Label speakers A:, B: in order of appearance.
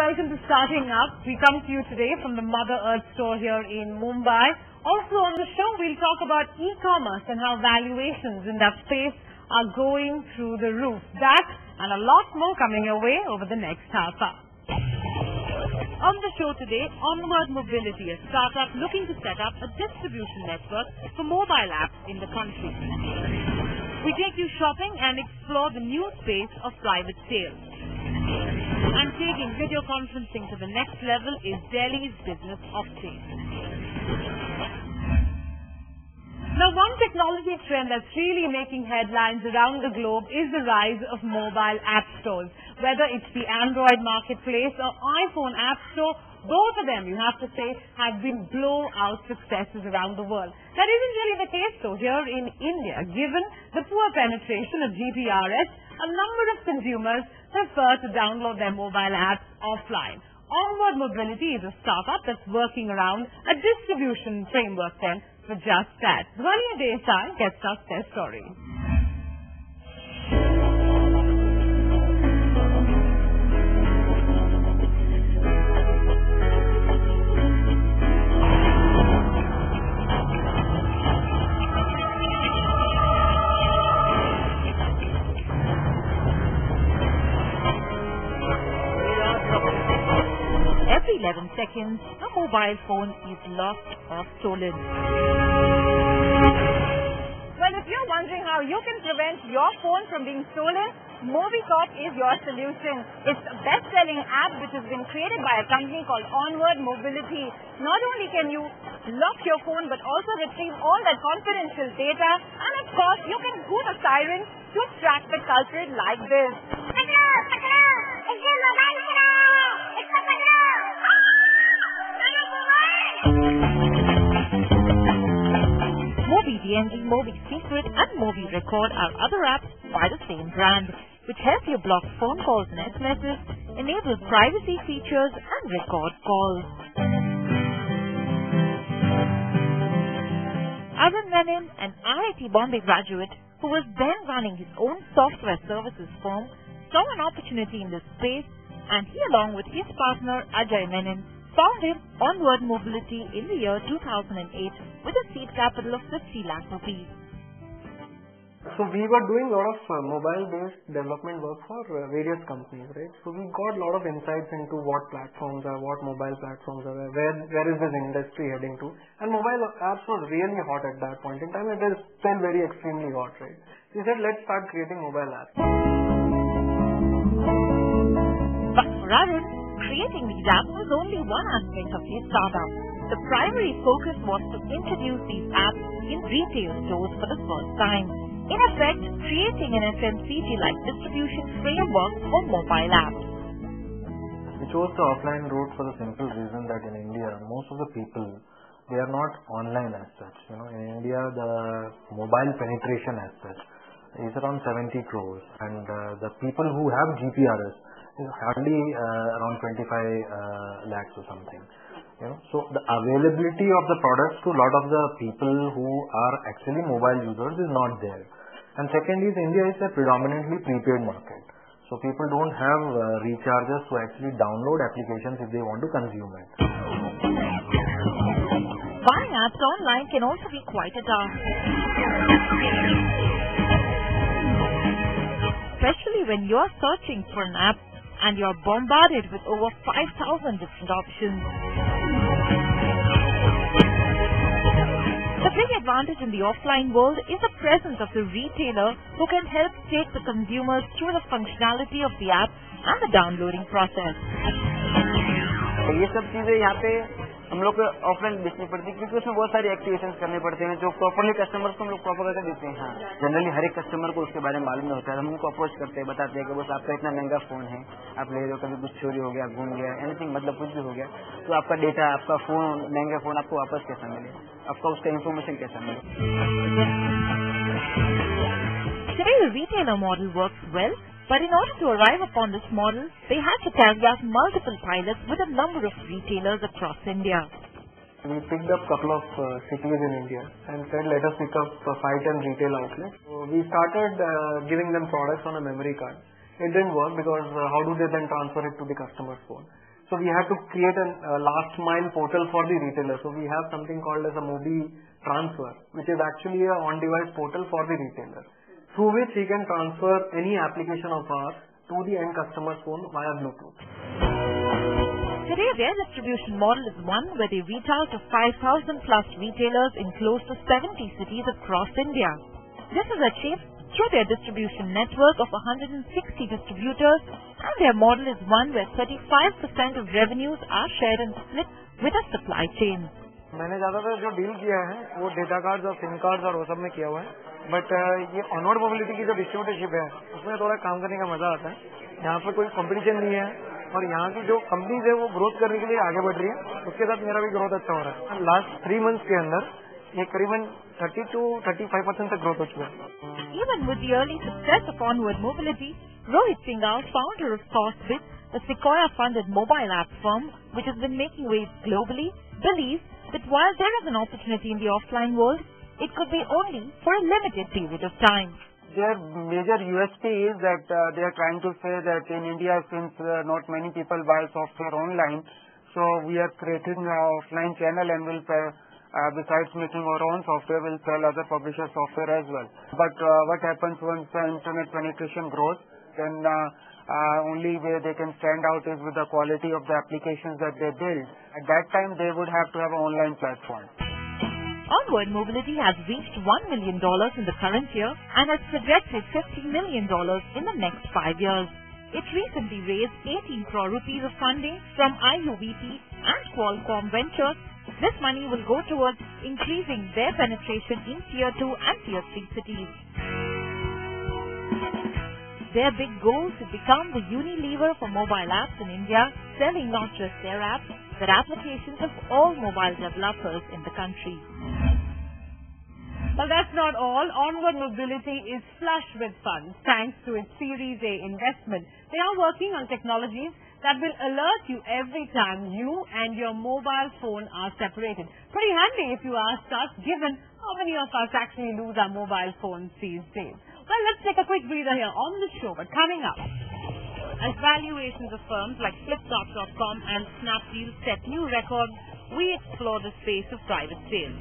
A: welcome to Starting Up. We come to you today from the Mother Earth store here in Mumbai. Also on the show, we'll talk about e-commerce and how valuations in that space are going through the roof. That and a lot more coming your way over the next half hour. On the show today, Onward Mobility, a startup looking to set up a distribution network for mobile apps in the country. We take you shopping and explore the new space of private sales. And taking video conferencing to the next level is Delhi's business uptake. Now, one technology trend that's really making headlines around the globe is the rise of mobile app stores. Whether it's the Android marketplace or iPhone app store, both of them, you have to say, have been blowout successes around the world. That isn't really the case, though, here in India. Given the poor penetration of GPRS, a number of consumers prefer to download their mobile apps offline. Onward Mobility is a startup that's working around a distribution framework then for just that. Dhwani Desai gets us their story.
B: Every 11 seconds, a mobile phone is lost or stolen.
C: Well, if you're wondering how you can prevent your phone from being stolen, MobiCop is your solution. It's a best-selling app which has been created by a company called Onward Mobility. Not only can you lock your phone, but also retrieve all that confidential data. And of course, you can hoot a siren to track the culprit like this.
B: MobiDNG, MobiSecret and MobiRecord are other apps by the same brand, which help you block phone calls and SMSs, enable privacy features and record calls. Arun Menon, an IIT Bombay graduate who was then running his own software services firm, saw an opportunity in this space, and he, along with his partner Ajay Menon, founded Onward Mobility in the year 2008 with a seed capital of 50 lakh rupees.
D: So we were doing a lot of mobile-based development work for various companies, right? So we got a lot of insights into what platforms are, what mobile platforms are, where is this industry heading to. And mobile apps was really hot at that point in time. It is still very extremely hot, right? We said, let's start creating mobile apps.
B: But for Arun, creating these apps was only one aspect of his startup. The primary focus was to introduce these apps in retail stores for the first time. In effect, creating an FMCG-like distribution framework for mobile apps.
E: We chose the offline route for the simple reason that in India, most of the people, they are not online as such. You know, in India, the mobile penetration as such is around 70 crores, and the people who have GPRS is hardly around 25 lakhs or something. You know, so the availability of the products to a lot of the people who are actually mobile users is not there. And second is, India is a predominantly prepaid market. So people don't have recharges to actually download applications if they want to consume it.
B: Buying apps online can also be quite a task, especially when you're searching for an app and you're bombarded with over 5,000 different options. The big advantage in the offline world is the presence of the retailer who can help take the consumers through the functionality of the app and the downloading process.
F: ये सब चीजें यहाँ पे हम लोग को offline बेचनी पड़ती है क्योंकि उसमें बहुत सारी एक्टिवेशंस करने पड़ते हैं जो प्रॉपरली कस्टमर्स को हम लोग प्रॉपर करके देते हैं. हाँ, जनरली हर एक कस्टमर को उसके बारे में मालूम नहीं होता है. हम उनको अप्रोच करते हैं, बताते हैं कि बस आपका इतना महंगा फोन है, आप ले रहे हो, कभी कुछ चोरी हो गया, गुम गया, एनीथिंग मतलब कुछ भी हो गया, तो आपका डेटा, आपका फोन, महंगा फोन आपको वापस कैसा मिले, आपका उसका इन्फॉर्मेशन कैसा मिले.
B: Today the retailer model works well, but in order to arrive upon this model, they had to carry out multiple pilots with a number of retailers across India.
D: We picked up a couple of cities in India and said, let us pick up 5-10 retail outlets. So we started giving them products on a memory card. It didn't work because how do they then transfer it to the customer's phone? So we had to create a last mile portal for the retailer. So we have something called as a Mobi transfer, which is actually a on-device portal for the retailer, through which he can transfer any application of ours to the end customer's phone via Bluetooth.
B: Today, their distribution model is one where they reach out to 5,000 plus retailers in close to 70 cities across India. This is achieved through their distribution network of 160 distributors, and their model is one where 35% of revenues are shared and split with a supply chain.
E: मैंने ज़्यादातर जो deal किया है वो data cards और SIM cards और वो सब में किया हुआ है, बट ये ऑनवर्ड मोबिलिटी की जो डिस्ट्रीब्यूटरशिप है उसमें थोड़ा काम करने का मजा आता है. यहाँ पर कोई कंपटीशन नहीं है और यहाँ की जो कंपनीज है वो ग्रोथ करने के लिए आगे बढ़ रही है. उसके साथ मेरा भी ग्रोथ अच्छा हो रहा है. लास्ट 3 months के अंदर ये करीबन 30 to 35% तक ग्रोथ हो चुका है.
B: Even with the early success of Onward Mobility, Rohit Singhal, founder of Costbit, a Sequoia-funded mobile app firm which has been making waves globally, believes that while there is an opportunity in the offline world, it could be only for a limited period of time.
F: Their major USP is that they are trying to say that in India, since not many people buy software online, so we are creating an offline channel and will besides making our own software, we'll sell other publishers' software as well. But what happens once the internet penetration grows, then only way they can stand out is with the quality of the applications that they build. At that time, they would have to have an online platform.
B: Onward Mobility has reached $1 million in the current year and has projected $50 million in the next 5 years. It recently raised 18 crore rupees of funding from IUVT and Qualcomm Ventures. This money will go towards increasing their penetration in Tier 2 and Tier 3 cities. Their big goal is to become the Unilever for mobile apps in India, selling not just their apps, but applications of all mobile developers in the country.
A: Well, that's not all. Onward Mobility is flush with funds thanks to its Series A investment. They are working on technologies that will alert you every time you and your mobile phone are separated. Pretty handy if you ask us, given how many of us actually lose our mobile phones these days. Well, let's take a quick breather here on the show, but coming up, as valuations of firms like Flipkart.com and Snapdeal set new records, we explore the space of private sales.